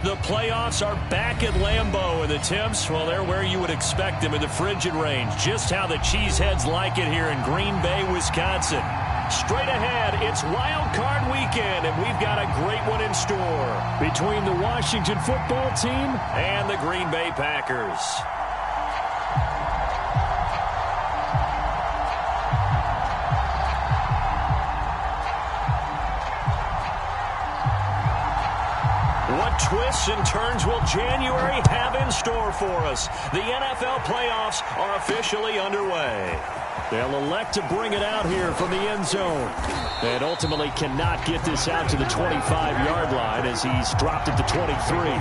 The playoffs are back at Lambeau, and the temps, well, they're where you would expect them in the frigid range. Just how the Cheeseheads like it here in Green Bay, Wisconsin. Straight ahead, it's Wild Card Weekend, and we've got a great one in store between the Washington football team and the Green Bay Packers. What twists and turns will January have in store for us? The NFL playoffs are officially underway. They'll elect to bring it out here from the end zone. And ultimately cannot get this out to the 25-yard line as he's dropped at the 23.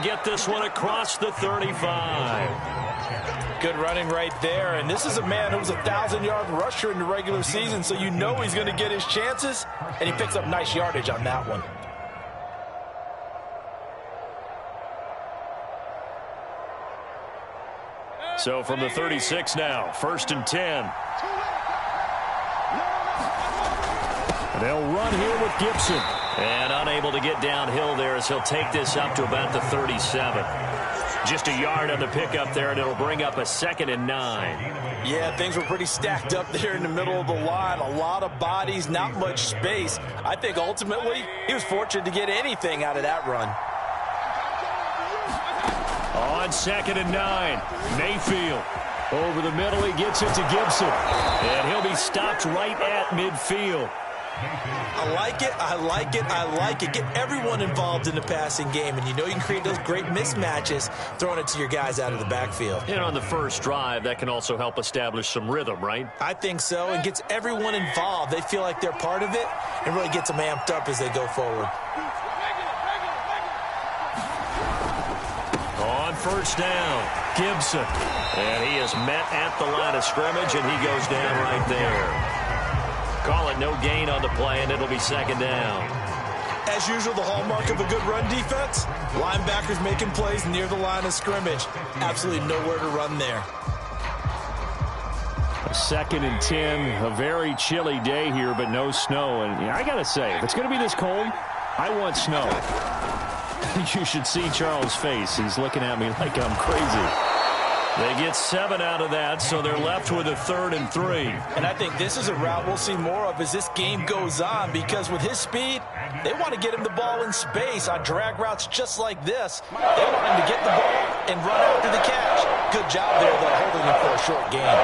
Get this one across the 35. Good running right there, and this is a man who was a 1,000-yard rusher in the regular season, so you know he's going to get his chances, and he picks up nice yardage on that one. So from the 36 now, 1st and 10. They'll run here with Gibson. And unable to get downhill there as he'll take this up to about the 37. Just a yard on the pickup there, and it'll bring up a 2nd and 9. Yeah, things were pretty stacked up there in the middle of the line. A lot of bodies, not much space. I think ultimately he was fortunate to get anything out of that run. On 2nd and 9, Mayfield. Over the middle, he gets it to Gibson. And he'll be stopped right at midfield. I like it, I like it, I like it. Get everyone involved in the passing game, and you know you can create those great mismatches throwing it to your guys out of the backfield. And on the first drive, that can also help establish some rhythm, right? I think so, and gets everyone involved. They feel like they're part of it, and really gets them amped up as they go forward. On 1st down, Gibson. And he is met at the line of scrimmage, and he goes down right there. Call it no gain on the play, and it'll be 2nd down. As usual, the hallmark of a good run defense, linebackers making plays near the line of scrimmage. Absolutely nowhere to run there. A 2nd and 10, a very chilly day here, but no snow. And I got to say, if it's going to be this cold, I want snow. You should see Charles' face. He's looking at me like I'm crazy. They get 7 out of that, so they're left with a 3rd and 3. And I think this is a route we'll see more of as this game goes on, because with his speed, they want to get him the ball in space on drag routes just like this. They want him to get the ball and run after the catch. Good job there, though, holding him for a short gain.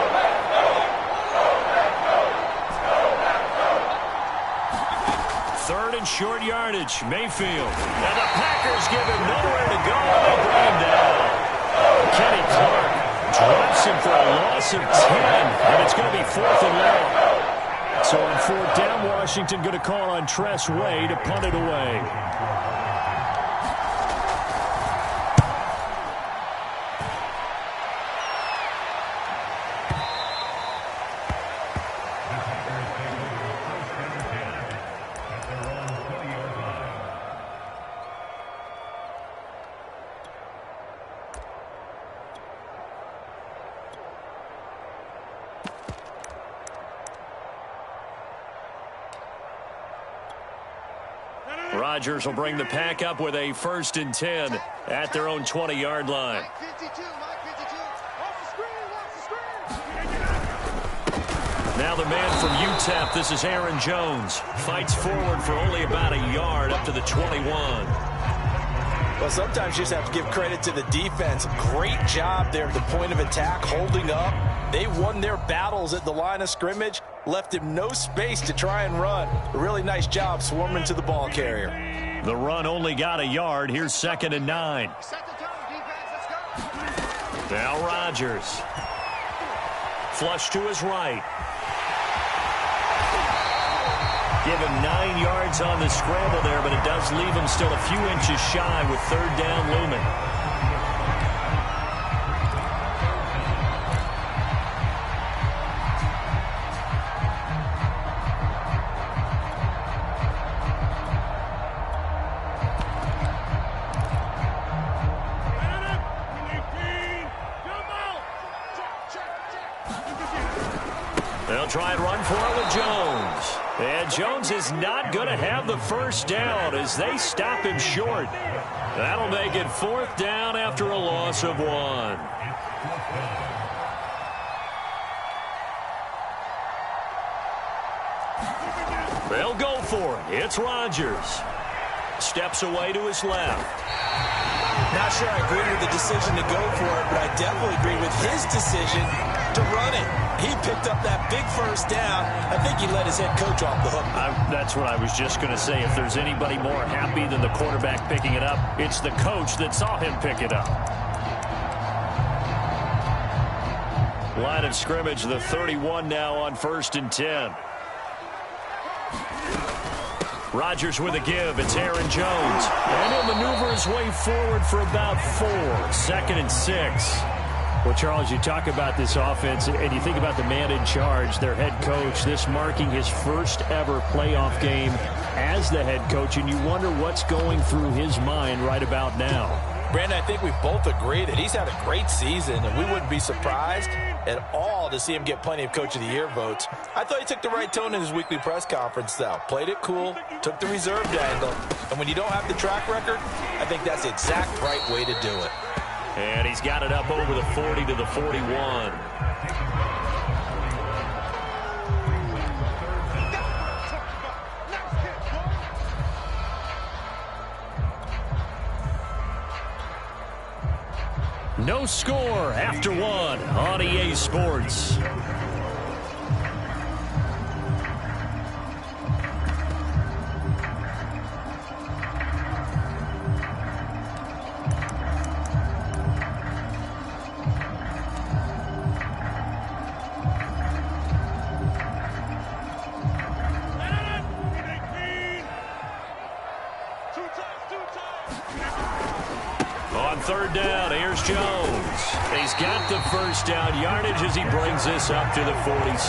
Third and short yardage, Mayfield. And the Packers give him nowhere to go, and they bring him down. Kenny Clark drops him for a loss of 10, and it's going to be 4th and long. So on 4th down, Washington going to call on Tress Way to punt it away. Rodgers will bring the pack up with a 1st and 10 at their own 20-yard line. Now the man from UTEP, this is Aaron Jones, fights forward for only about a yard up to the 21. Well, sometimes you just have to give credit to the defense. Great job there at the point of attack, holding up. They won their battles at the line of scrimmage, left him no space to try and run. A really nice job swarming to the ball carrier. The run only got a yard. Here's 2nd and 9. Now Rodgers. Flush to his right. give him 9 yards on the scramble there, but it does leave him still a few inches shy with third down looming. They'll try and run for it with Jones. And Jones is not going to have the first down as they stop him short. That'll make it 4th down after a loss of 1. They'll go for it. It's Rodgers. Steps away to his left. Not sure I agree with the decision to go for it, but I definitely agree with his decision to run it. He picked up that big first down. I think he let his head coach off the hook. That's what I was just going to say. If there's anybody more happy than the quarterback picking it up, it's the coach that saw him pick it up. Line of scrimmage, the 31 now on 1st and 10. Rodgers with a give. It's Aaron Jones. And he'll maneuver his way forward for about 4. 2nd and 6. Well, Charles, you talk about this offense, and you think about the man in charge, their head coach, this marking his first ever playoff game as the head coach, and you wonder what's going through his mind right about now. Brandon, I think we both agree that he's had a great season, and we wouldn't be surprised at all to see him get plenty of Coach of the Year votes. I thought he took the right tone in his weekly press conference, though. Played it cool, took the reserved angle, and when you don't have the track record, I think that's the exact right way to do it. And he's got it up over the 40 to the 41. No score after 1 on EA Sports. On 3rd down, here's Jones. He's got the first down yardage as he brings this up to the 47.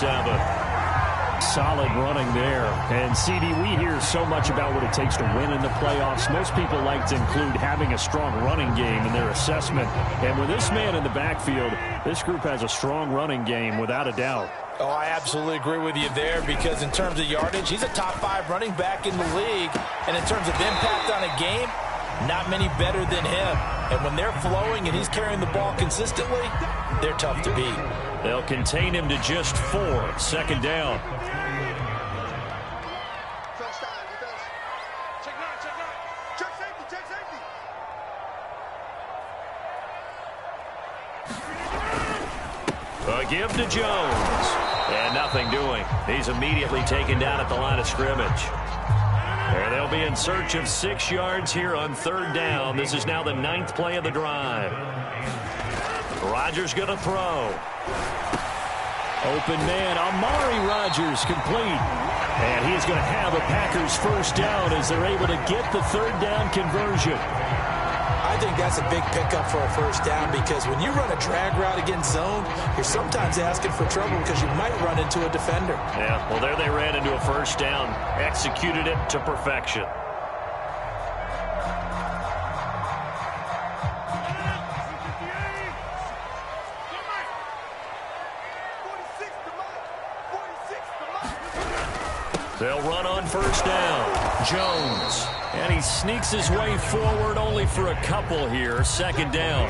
Solid running there. And, CD, we hear so much about what it takes to win in the playoffs. Most people like to include having a strong running game in their assessment. And with this man in the backfield, this group has a strong running game without a doubt. Oh, I absolutely agree with you there because in terms of yardage, he's a top 5 running back in the league. And in terms of impact on a game, not many better than him. And when they're flowing and he's carrying the ball consistently, they're tough to beat. They'll contain him to just 4. 2nd down. A give to Jones. And nothing doing. He's immediately taken down at the line of scrimmage. And they'll be in search of 6 yards here on 3rd down. This is now the 9th play of the drive. Rodgers going to throw. Open man, Amari Rodgers complete. And he's going to have a Packers first down as they're able to get the 3rd down conversion. I think that's a big pickup for a first down because when you run a drag route against zone, you're sometimes asking for trouble because you might run into a defender. Yeah, well, there they ran into a first down, executed it to perfection. They'll run on first down. Jones. And he sneaks his way forward only for a couple here. 2nd down.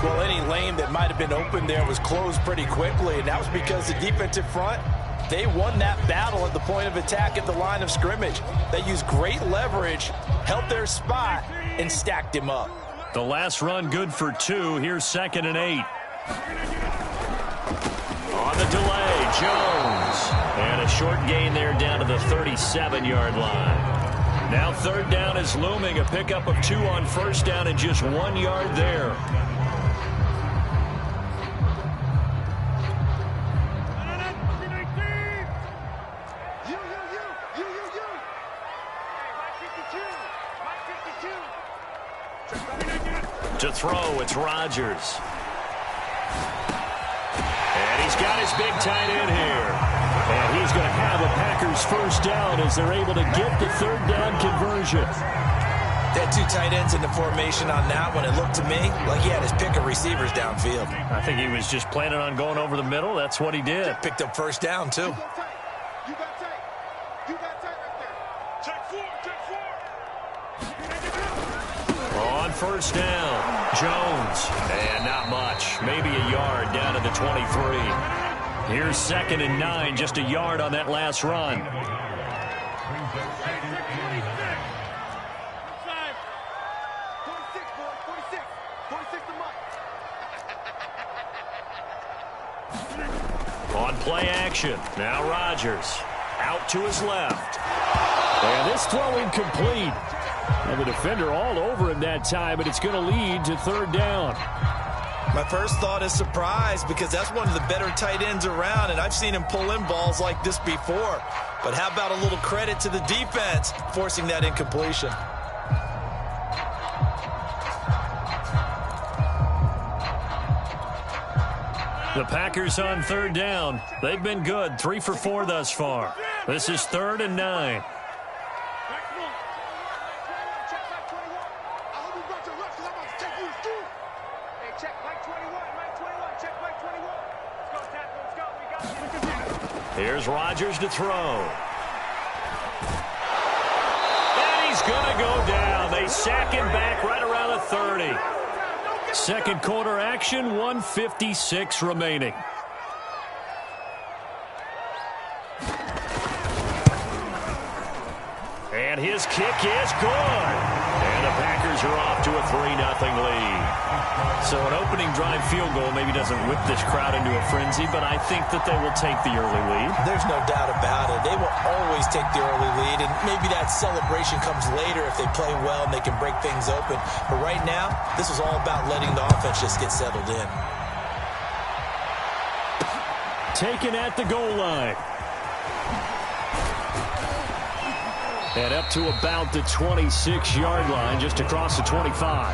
Well, any lane that might have been open there was closed pretty quickly, and that was because the defensive front, they won that battle at the point of attack at the line of scrimmage. They used great leverage, held their spot, and stacked him up. The last run good for 2. Here's 2nd and 8. On the delay, Jones. And a short gain there down to the 37-yard line. Now 3rd down is looming. A pickup of 2 on first down and just 1 yard there. To throw, it's Rodgers. And he's got his big tight end here. And he's going to have a Packers first down as they're able to get the third down conversion. They had two tight ends in the formation on that one. It looked to me like he had his pick of receivers downfield. I think he was just planning on going over the middle. That's what he did. Picked up first down, too. You got tight. You got tight right there. Check four. On first down, Jones. And not much. Maybe a yard down to the 23. Here's 2nd and 9, just a yard on that last run. On play action, now Rodgers. Out to his left. And this throw incomplete. And the defender all over him that time, but it's going to lead to third down. My first thought is surprise because that's one of the better tight ends around, and I've seen him pull in balls like this before. But how about a little credit to the defense forcing that incompletion? The Packers on third down. They've been good, 3 for 4 thus far. This is 3rd and 9. Here's Rodgers to throw. And he's going to go down. They sack him back right around the 30. Second quarter action, 1:56 remaining. And his kick is good. And the Packers are off to a 3-0 lead. So an opening drive field goal maybe doesn't whip this crowd into a frenzy, but I think that they will take the early lead. There's no doubt about it. They will always take the early lead, and maybe that celebration comes later if they play well and they can break things open. But right now, this is all about letting the offense just get settled in. Taken at the goal line. And up to about the 26-yard line, just across the 25.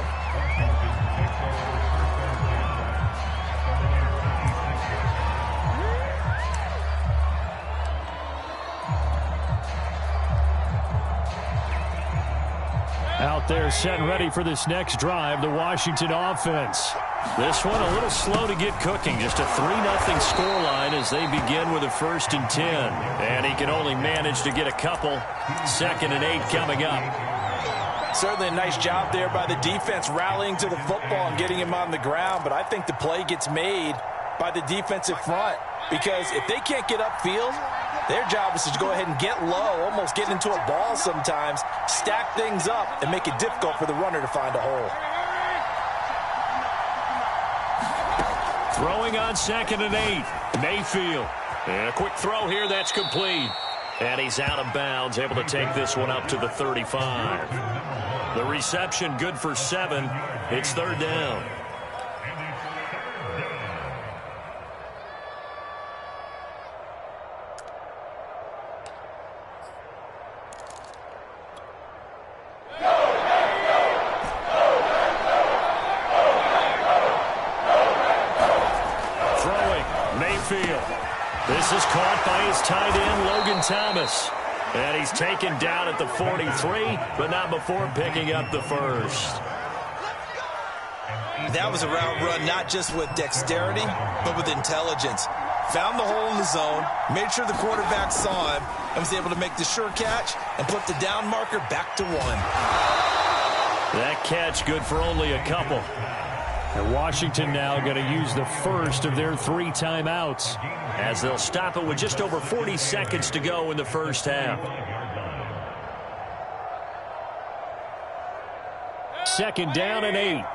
Out there set and ready for this next drive, the Washington offense. This one a little slow to get cooking. Just a 3-0 scoreline as they begin with a 1st and 10. And he can only manage to get a couple. 2nd and 8 coming up. Certainly a nice job there by the defense rallying to the football and getting him on the ground. But I think the play gets made by the defensive front. Because if they can't get upfield, their job is to go ahead and get low, almost get into a ball sometimes, stack things up, and make it difficult for the runner to find a hole. Throwing on 2nd and 8. Mayfield. And a quick throw here, that's complete. And he's out of bounds, able to take this one up to the 35. The reception good for 7. It's 3rd down. This is caught by his tight end, Logan Thomas. And he's taken down at the 43, but not before picking up the first. That was a route run not just with dexterity, but with intelligence. Found the hole in the zone, made sure the quarterback saw him, and was able to make the sure catch and put the down marker back to 1. That catch good for only a couple. And Washington now going to use the first of their 3 timeouts as they'll stop it with just over 40 seconds to go in the first half. 2nd down and 8.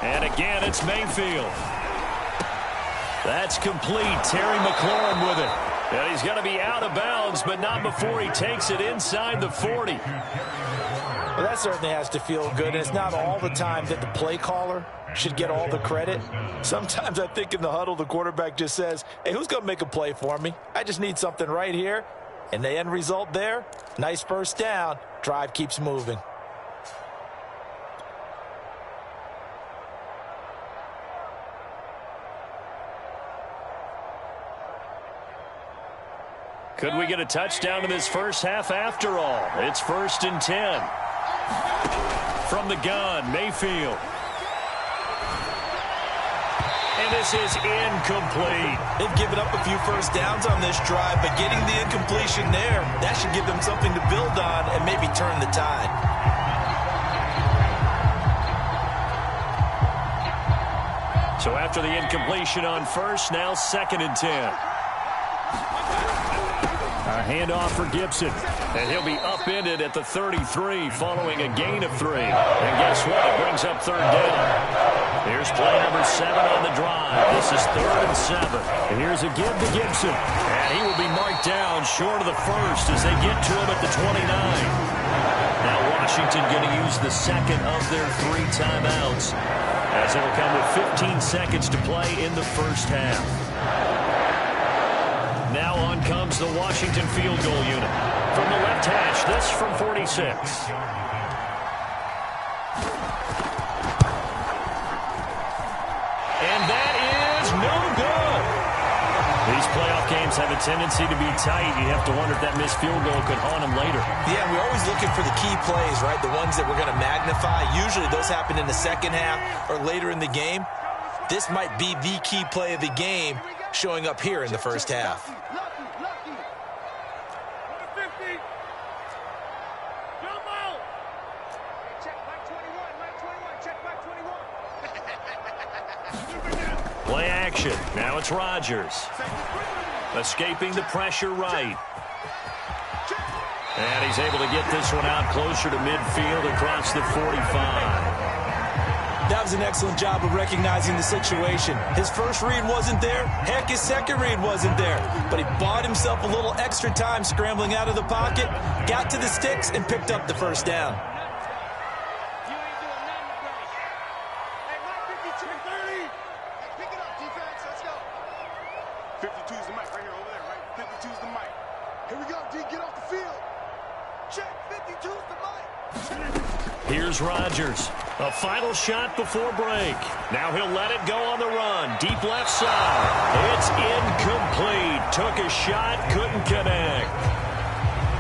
And again, it's Mayfield. That's complete. Terry McLaurin with it. And he's going to be out of bounds, but not before he takes it inside the 40. Well, that certainly has to feel good. And it's not all the time that the play caller should get all the credit. Sometimes I think in the huddle, the quarterback just says, hey, who's going to make a play for me? I just need something right here. And the end result there, nice first down. Drive keeps moving. Could we get a touchdown in this first half after all? It's 1st and 10. From the gun, Mayfield. And this is incomplete. They've given up a few first downs on this drive, but getting the incompletion there, that should give them something to build on and maybe turn the tide. So after the incompletion on first, now 2nd and 10. A handoff for Gibson. And he'll be upended at the 33 following a gain of 3. And guess what? It brings up 3rd down. Here's play number 7 on the drive. This is 3rd and 7. And here's a give to Gibson. And he will be marked down short of the first as they get to him at the 29. Now Washington going to use the second of their 3 timeouts as it'll come with 15 seconds to play in the first half. Now on comes the Washington field goal unit. From the left hash, this from 46. And that is no good. These playoff games have a tendency to be tight. You have to wonder if that missed field goal could haunt them later. Yeah, we're always looking for the key plays, right? The ones that we're going to magnify. Usually those happen in the second half or later in the game. This might be the key play of the game showing up here in the first half. Play action. Now it's Rodgers. Escaping the pressure right. And he's able to get this one out closer to midfield across the 45. That was an excellent job of recognizing the situation. His first read wasn't there. Heck, his second read wasn't there. But he bought himself a little extra time scrambling out of the pocket, got to the sticks, and picked up the first down. Here's Rodgers. A final shot before break. Now he'll let it go on the run. Deep left side. It's incomplete. Took a shot, couldn't connect.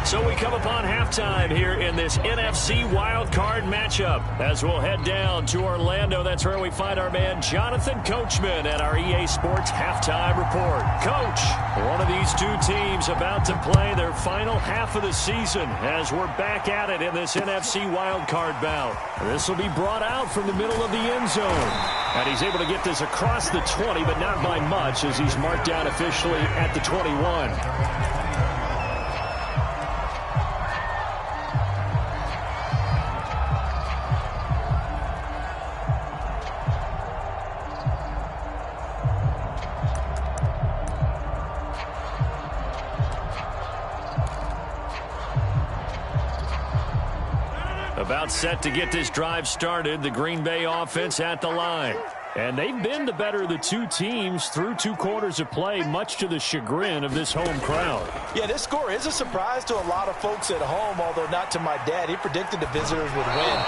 So we come upon halftime here in this NFC wildcard matchup as we'll head down to Orlando. That's where we find our man Jonathan Coachman at our EA Sports Halftime Report. Coach, one of these two teams about to play their final half of the season as we're back at it in this NFC wildcard bout. This will be brought out from the middle of the end zone. And he's able to get this across the 20, but not by much as he's marked down officially at the 21. About set to get this drive started, the Green Bay offense at the line. And they've been the better of the two teams through 2 quarters of play, much to the chagrin of this home crowd. Yeah, this score is a surprise to a lot of folks at home, although not to my dad. He predicted the visitors would win.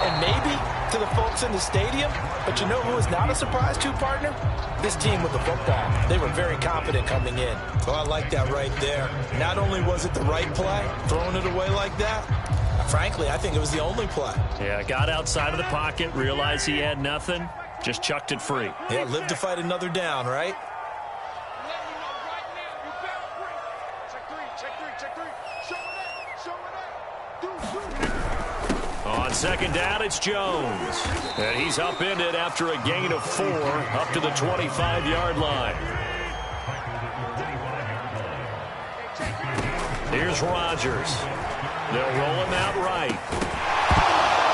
And maybe to the folks in the stadium. But you know who is not a surprise to, partner? This team with the football. They were very confident coming in. So I like that right there. Not only was it the right play, throwing it away like that, frankly, I think it was the only play. Yeah, got outside of the pocket, realized he had nothing, just chucked it free. Yeah, live to fight another down, right? On second down, it's Jones. And he's upended after a gain of 4 up to the 25-yard line. Here's Rodgers. They'll roll him out right.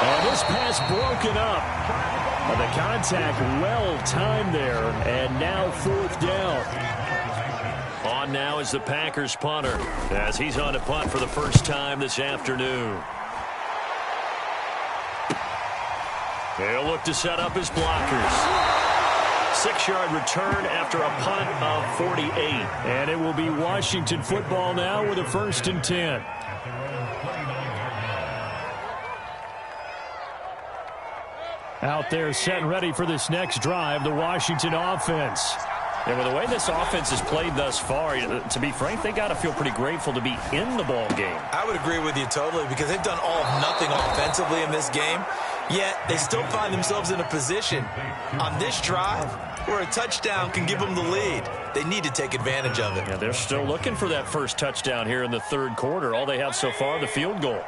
And this pass broken up. The contact well timed there. And now 4th down. On now is the Packers punter as he's on to punt for the first time this afternoon. He'll look to set up his blockers. 6-yard return after a punt of 48. And it will be Washington football now with a 1st and 10. Out there set and ready for this next drive, the Washington offense. And with the way this offense has played thus far, to be frank, they got to feel pretty grateful to be in the ball game. I would agree with you totally because they've done all of nothing offensively in this game, yet they still find themselves in a position on this drive where a touchdown can give them the lead. They need to take advantage of it. Yeah, they're still looking for that first touchdown here in the 3rd quarter. All they have so far, the field goal.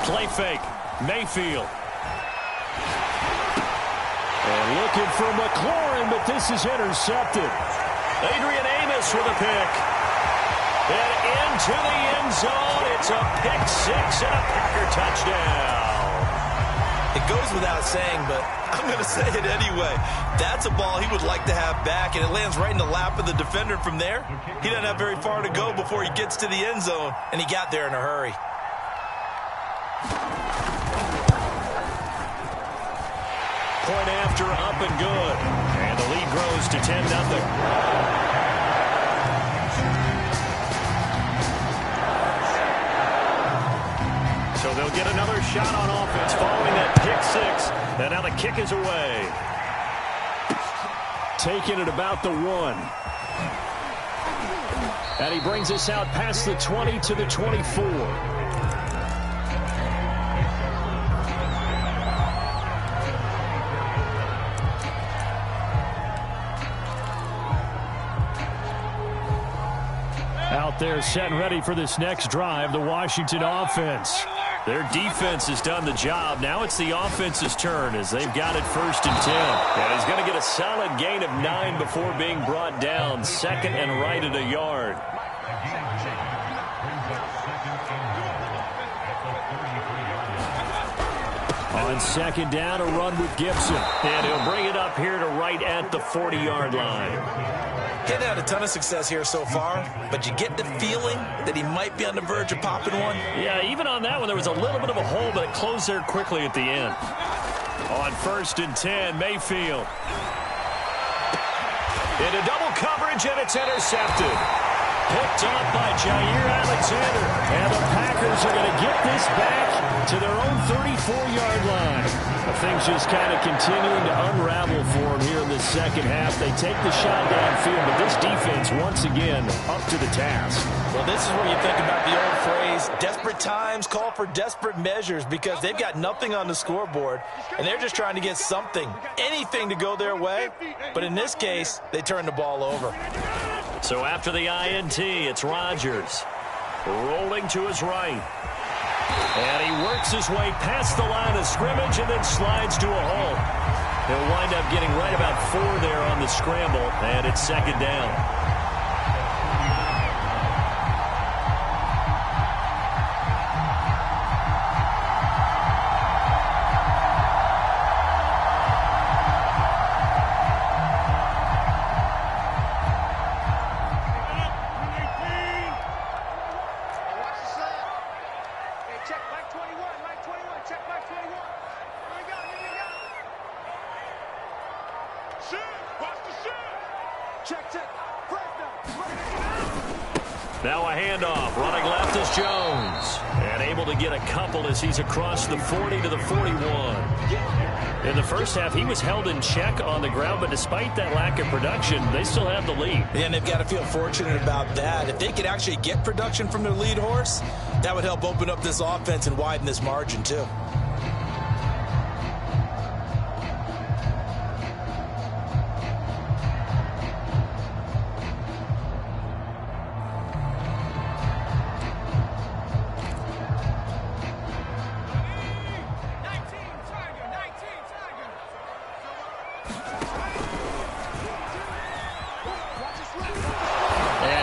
Play fake. Mayfield. And looking for McLaurin, but this is intercepted. Adrian Amos with a pick. And into the end zone. It's a pick 6 and a Packer touchdown. It goes without saying, but I'm going to say it anyway. That's a ball he would like to have back, and it lands right in the lap of the defender from there. He doesn't have very far to go before he gets to the end zone, and he got there in a hurry. Point after, up and good. And the lead grows to 10-0. So they'll get another shot on offense following that pick 6. And now the kick is away. Taking it about the 1. And he brings us out past the 20 to the 24. Out there set and ready for this next drive, the Washington offense. Their defense has done the job. Now it's the offense's turn as they've got it 1st and 10. And he's going to get a solid gain of 9 before being brought down. 2nd and right at a yard. On 2nd down, a run with Gibson. And he'll bring it up here to right at the 40-yard line. He's had a ton of success here so far, but you get the feeling that he might be on the verge of popping one. Yeah, even on that one, there was a little bit of a hole, but it closed there quickly at the end. On 1st and 10, Mayfield. Into double coverage, and it's intercepted. Picked up by Jair Alexander. And the Packers are going to get this back to their own 34-yard line. Things just kind of continuing to unravel for them here in the 2nd half. They take the shot downfield, but this defense, once again, up to the task. Well, this is where you think about the old phrase, desperate times call for desperate measures, because they've got nothing on the scoreboard, and they're just trying to get something, anything to go their way. But in this case, they turn the ball over. So after the INT, it's Rodgers rolling to his right. And he works his way past the line of scrimmage and then slides to a halt. He'll wind up getting right about 4 there on the scramble, and it's 2nd down. Now a handoff. Running left is Jones. And able to get a couple as he's across the 40 to the 41. In the first half, he was held in check on the ground, but despite that lack of production, they still have the lead. And they've got to feel fortunate about that. If they could actually get production from their lead horse, that would help open up this offense and widen this margin too.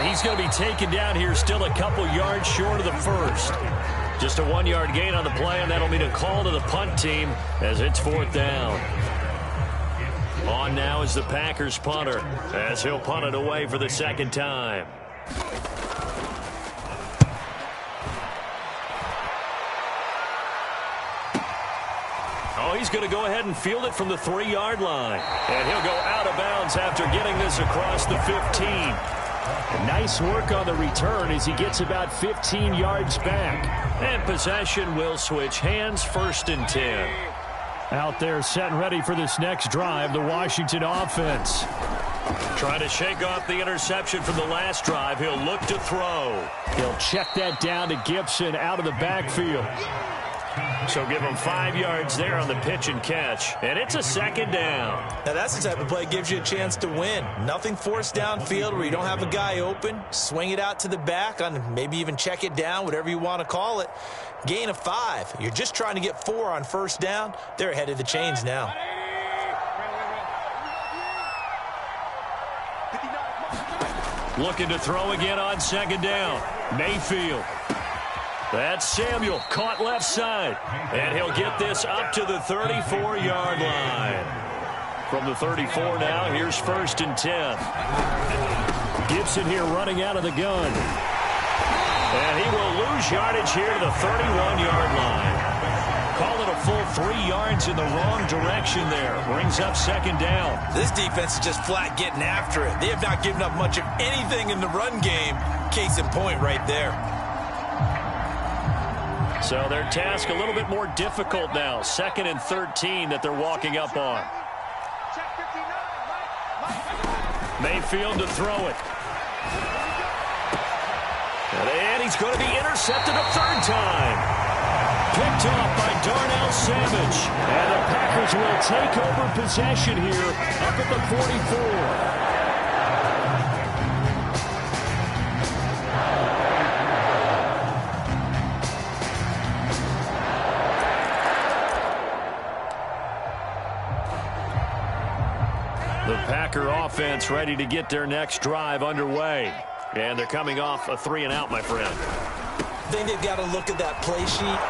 He's going to be taken down here, still a couple yards short of the first. Just a 1-yard gain on the play, and that'll mean a call to the punt team as it's 4th down. On now is the Packers punter as he'll punt it away for the 2nd time. No, he's going to go ahead and field it from the 3-yard line. And he'll go out of bounds after getting this across the 15. Nice work on the return as he gets about 15 yards back. And possession will switch hands, 1st and 10. Out there set and ready for this next drive, the Washington offense. Trying to shake off the interception from the last drive. He'll look to throw. He'll check that down to Gibson out of the backfield. So give him 5 yards there on the pitch and catch. And it's a 2nd down. Now that's the type of play that gives you a chance to win. Nothing forced downfield where you don't have a guy open. Swing it out to the back on maybe even check it down, whatever you want to call it. Gain of 5. You're just trying to get 4 on 1st down. They're ahead of the chains now. Looking to throw again on 2nd down. Mayfield. That's Samuel, caught left side. And he'll get this up to the 34-yard line. From the 34 now, here's 1st and 10. Gibson here running out of the gun. And he will lose yardage here to the 31-yard line. Call it a full 3 yards in the wrong direction there. Brings up 2nd down. This defense is just flat getting after it. They have not given up much of anything in the run game. Case in point right there. So their task a little bit more difficult now. 2nd and 13 that they're walking up on. Mayfield to throw it. And he's going to be intercepted a 3rd time. Picked off by Darnell Savage. And the Packers will take over possession here up at the 44. The Packer offense ready to get their next drive underway. And they're coming off a 3-and-out, my friend. I think they've got to look at that play sheet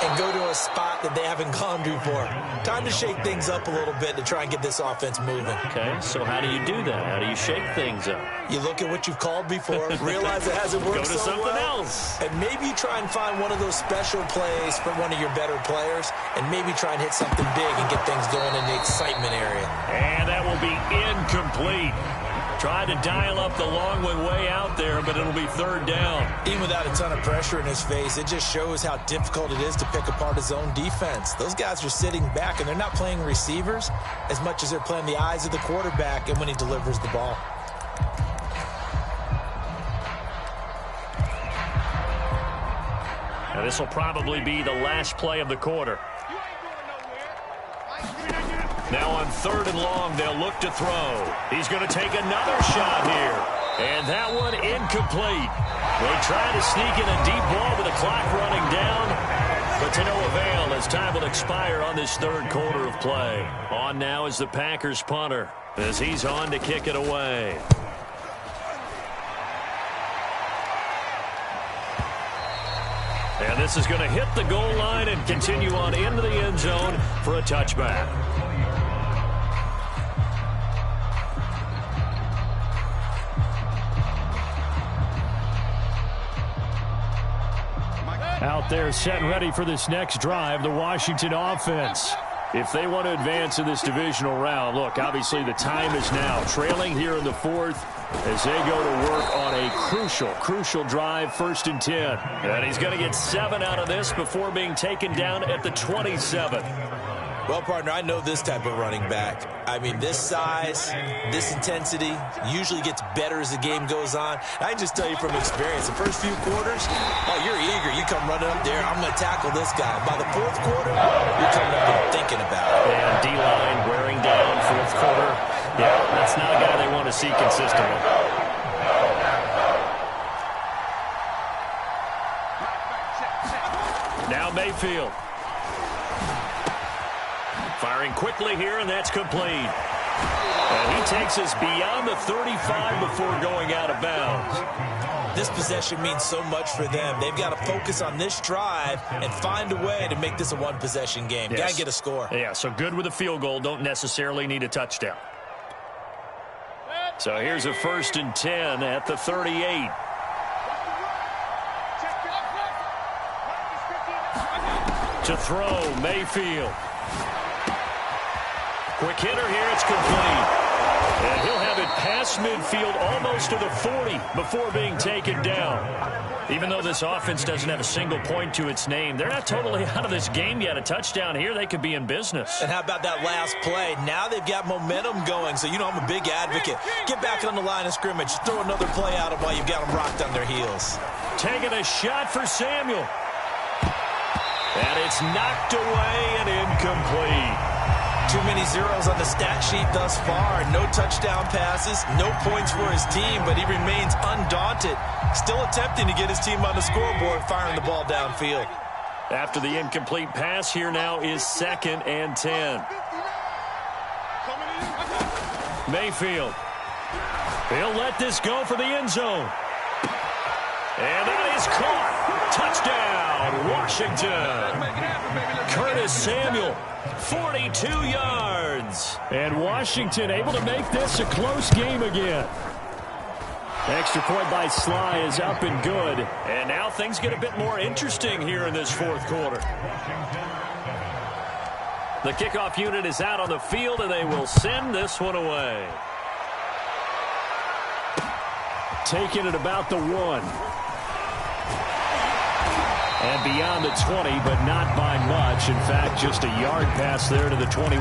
and go to a spot that they haven't gone to before. Time to shake things up a little bit to try and get this offense moving. Okay, so how do you do that? How do you shake things up? You look at what you've called before, realize it hasn't worked Go to so something well, else. and maybe try and find one of those special plays from one of your better players, and maybe try and hit something big and get things going in the excitement area. And that will be incomplete. Tried to dial up the long one way out there, but it'll be 3rd down. Even without a ton of pressure in his face, it just shows how difficult it is to pick apart his own defense. Those guys are sitting back, and they're not playing receivers as much as they're playing the eyes of the quarterback and when he delivers the ball. Now this will probably be the last play of the quarter. Now on 3rd and long, they'll look to throw. He's going to take another shot here. And that one incomplete. They try to sneak in a deep ball with the clock running down, but to no avail as time will expire on this 3rd quarter of play. On now is the Packers punter as he's on to kick it away. And this is going to hit the goal line and continue on into the end zone for a touchback. Out there set and ready for this next drive, the Washington offense. If they want to advance in this divisional round, look, obviously the time is now. Trailing here in the 4th as they go to work on a crucial drive, 1st and 10. And he's going to get 7 out of this before being taken down at the 27. Well, partner, I know this type of running back. I mean, this size, this intensity usually gets better as the game goes on. I can just tell you from experience, the first few quarters, oh, you're eager. You come running up there, I'm going to tackle this guy. By the 4th quarter, you're coming up and thinking about it. And D-line wearing down 4th quarter. Yeah, that's not a guy they want to see consistently. Now Mayfield. Firing quickly here, and that's complete. And he takes us beyond the 35 before going out of bounds. This possession means so much for them. They've got to focus on this drive and find a way to make this a one-possession game. Yes. Got to get a score. Yeah, so good with a field goal. Don't necessarily need a touchdown. So here's a 1st and 10 at the 38. To throw, Mayfield. Quick hitter here. It's complete. And he'll have it past midfield almost to the 40 before being taken down. Even though this offense doesn't have a single point to its name, they're not totally out of this game yet. A touchdown here, they could be in business. And how about that last play? Now they've got momentum going, so you know I'm a big advocate. Get back on the line of scrimmage. Throw another play at them while you've got them rocked on their heels. Taking a shot for Samuel. And it's knocked away and incomplete. Too many zeros on the stat sheet thus far. No touchdown passes, no points for his team, but he remains undaunted. Still attempting to get his team on the scoreboard, firing the ball downfield. After the incomplete pass, here now is 2nd and 10. Mayfield. He'll let this go for the end zone. And that is caught. Touchdown, Washington. Curtis Samuel, 42 yards. And Washington able to make this a close game again. Extra point by Sly is up and good. And now things get a bit more interesting here in this 4th quarter. The kickoff unit is out on the field, and they will send this one away. Taking it about the 1. And beyond the 20, but not by much. In fact, just a yard pass there to the 21.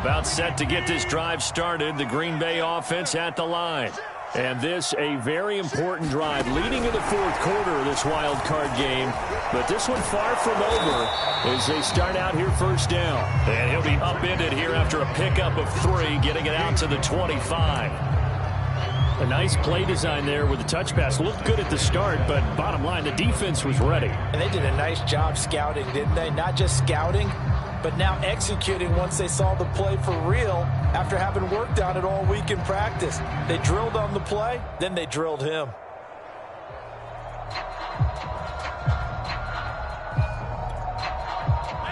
About set to get this drive started. The Green Bay offense at the line. And this a very important drive leading in the 4th quarter of this wild card game. But this one far from over as they start out here first down. And he'll be upended here after a pickup of 3, getting it out to the 25. A nice play design there with the touch pass. Looked good at the start, but bottom line, the defense was ready. And they did a nice job scouting, didn't they? Not just scouting, but now executing once they saw the play for real after having worked on it all week in practice. They drilled on the play, then they drilled him.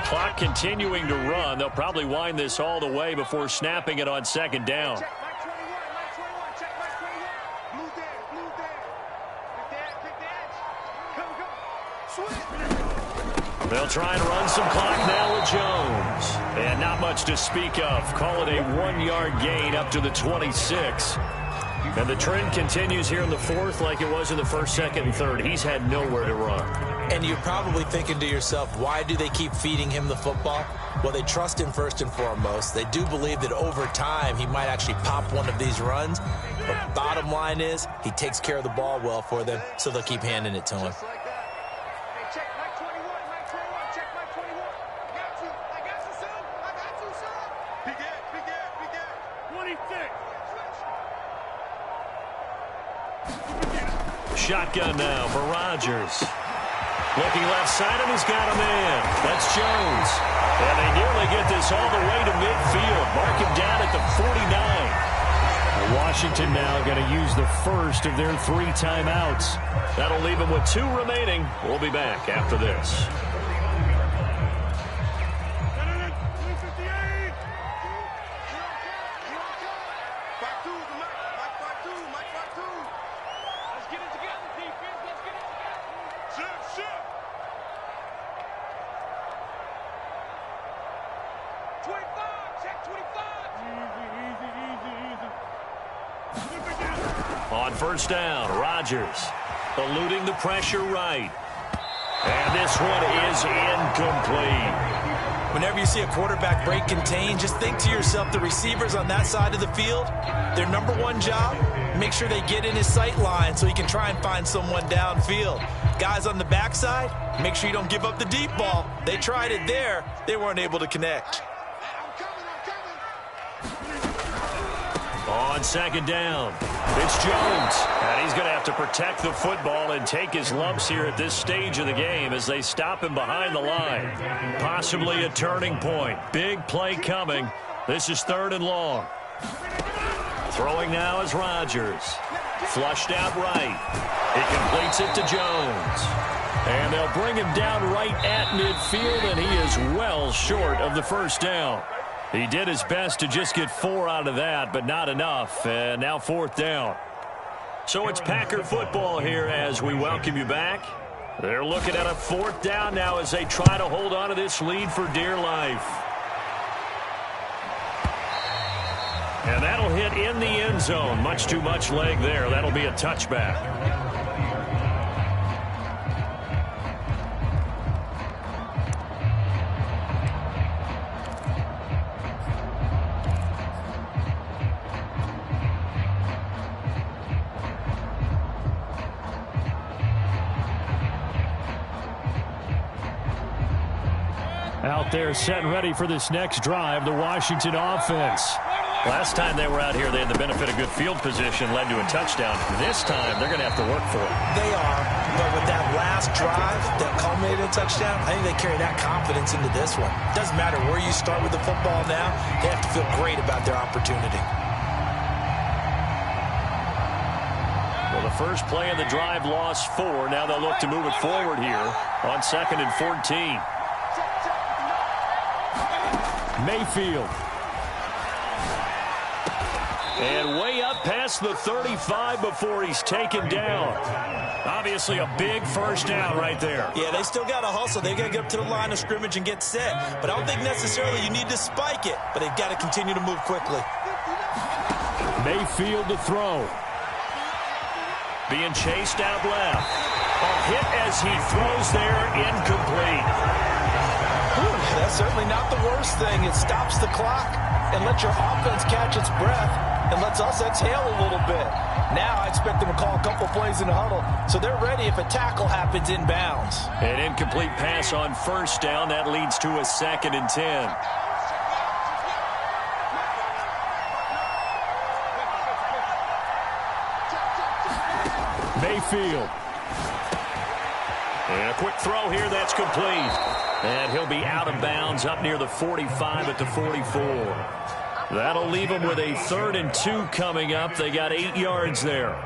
Clock continuing to run. They'll probably wind this all the way before snapping it on 2nd down. They'll try and run some clock now with Jones. And not much to speak of. Call it a 1-yard gain up to the 26. And the trend continues here in the 4th like it was in the 1st, 2nd, and 3rd. He's had nowhere to run. And you're probably thinking to yourself, why do they keep feeding him the football? Well, they trust him first and foremost. They do believe that over time he might actually pop one of these runs. But bottom line is he takes care of the ball well for them, so they'll keep handing it to him. Shotgun now for Rodgers. Looking left side, and he's got a man. That's Jones. And they nearly get this all the way to midfield. Mark him down at the 49. Washington now going to use the first of their 3 timeouts. That'll leave them with 2 remaining. We'll be back after this. On 1st down, Rodgers eluding the pressure right. And this one is incomplete. Whenever you see a quarterback break contain, just think to yourself, the receivers on that side of the field, their number 1 job, make sure they get in his sight line so he can try and find someone downfield. Guys on the backside, make sure you don't give up the deep ball. They tried it there. They weren't able to connect. On 2nd down, it's Jones. And he's going to have to protect the football and take his lumps here at this stage of the game as they stop him behind the line. Possibly a turning point. Big play coming. This is 3rd and long. Throwing now is Rodgers. Flushed out right. He completes it to Jones. And they'll bring him down right at midfield, and he is well short of the 1st down. He did his best to just get 4 out of that, but not enough. And now 4th down. So it's Packer football here as we welcome you back. They're looking at a 4th down now as they try to hold on to this lead for dear life. And that'll hit in the end zone. Much too much leg there. That'll be a touchback. Out there set and ready for this next drive, the Washington offense. Last time they were out here, they had the benefit of good field position, led to a touchdown. This time, they're going to have to work for it. They are, but with that last drive that culminated in a touchdown, I think they carry that confidence into this one. Doesn't matter where you start with the football now, they have to feel great about their opportunity. Well, the first play of the drive lost 4. Now they'll look to move it forward here on 2nd and 14. Mayfield. And way up past the 35 before he's taken down. Obviously a big first down right there. Yeah, they still got to hustle. They got to get up to the line of scrimmage and get set. But I don't think necessarily you need to spike it. But they've got to continue to move quickly. Mayfield to throw. Being chased out left. A hit as he throws there, incomplete. That's certainly not the worst thing. It stops the clock and lets your offense catch its breath and lets us exhale a little bit. Now I expect them to call a couple plays in the huddle, so they're ready if a tackle happens inbounds. An incomplete pass on first down. That leads to a 2nd and 10. Mayfield. And a quick throw here, that's complete. And he'll be out of bounds up near the 45 at the 44. That'll leave him with a 3rd and 2 coming up. They got 8 yards there.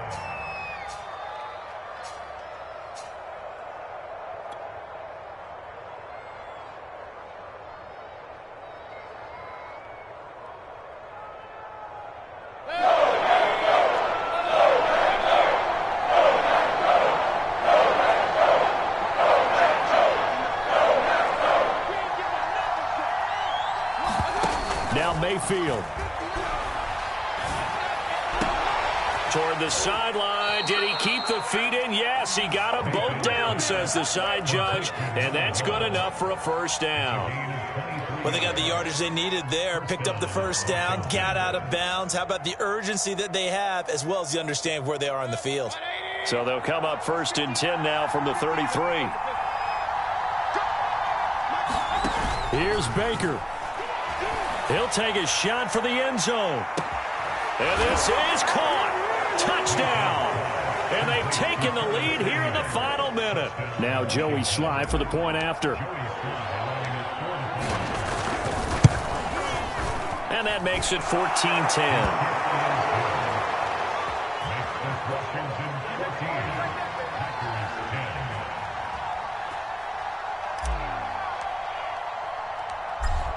Mayfield. Toward the sideline. Did he keep the feet in? Yes, he got them both down, says the side judge. And that's good enough for a first down. Well, they got the yardage they needed there. Picked up the first down. Got out of bounds. How about the urgency that they have, as well as you understand where they are on the field. So they'll come up 1st and 10 now from the 33. Here's Baker. He'll take a shot for the end zone. And this is caught. Touchdown. And they've taken the lead here in the final minute. Now Joey Sly for the point after. And that makes it 14-10.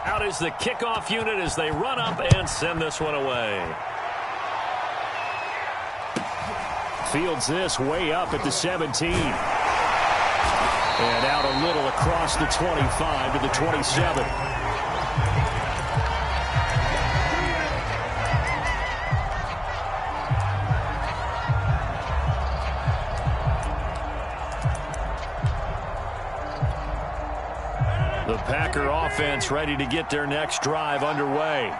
Out is the kickoff unit as they run up and send this one away. Fields this way up at the 17. And out a little across the 25 to the 27. The Packer offense ready to get their next drive underway.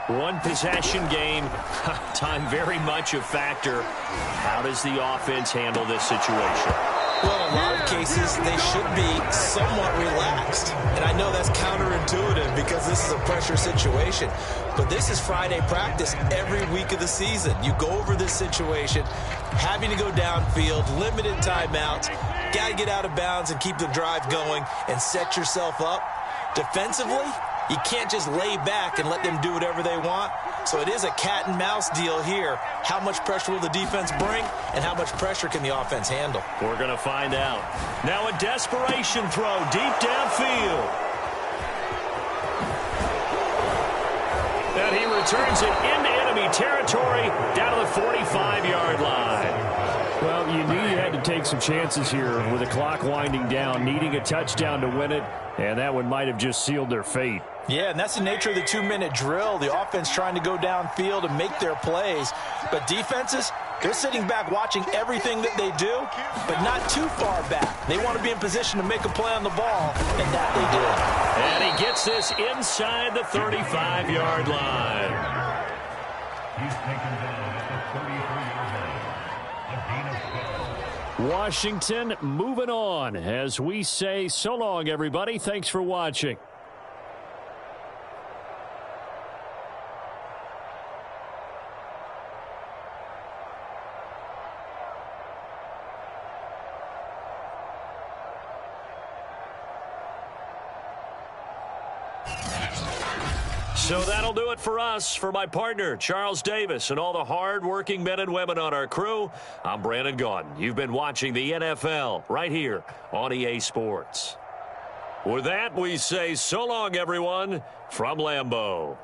One possession game, time very much a factor. How does the offense handle this situation? Well, in a lot of cases, they should be somewhat relaxed. And I know that's counterintuitive because this is a pressure situation. But this is Friday practice every week of the season. You go over this situation, having to go downfield, limited timeouts, got to get out of bounds and keep the drive going and set yourself up. Defensively, you can't just lay back and let them do whatever they want. So it is a cat and mouse deal here. How much pressure will the defense bring and how much pressure can the offense handle? We're going to find out. Now a desperation throw deep downfield. And he returns it into enemy territory down to the 45-yard line. Well, you knew you had to take some chances here with the clock winding down, needing a touchdown to win it, and that one might have just sealed their fate. Yeah, and that's the nature of the 2-minute drill. The offense trying to go downfield and make their plays. But defenses, they're sitting back watching everything that they do, but not too far back. They want to be in position to make a play on the ball, and that they did. And he gets this inside the 35-yard line. He's taken down at the 33-yard line. Washington moving on as we say so long, everybody. Thanks for watching. So that'll do it for us. For my partner, Charles Davis, and all the hard-working men and women on our crew, I'm Brandon Gaudin. You've been watching the NFL right here on EA Sports. With that, we say so long, everyone, from Lambeau.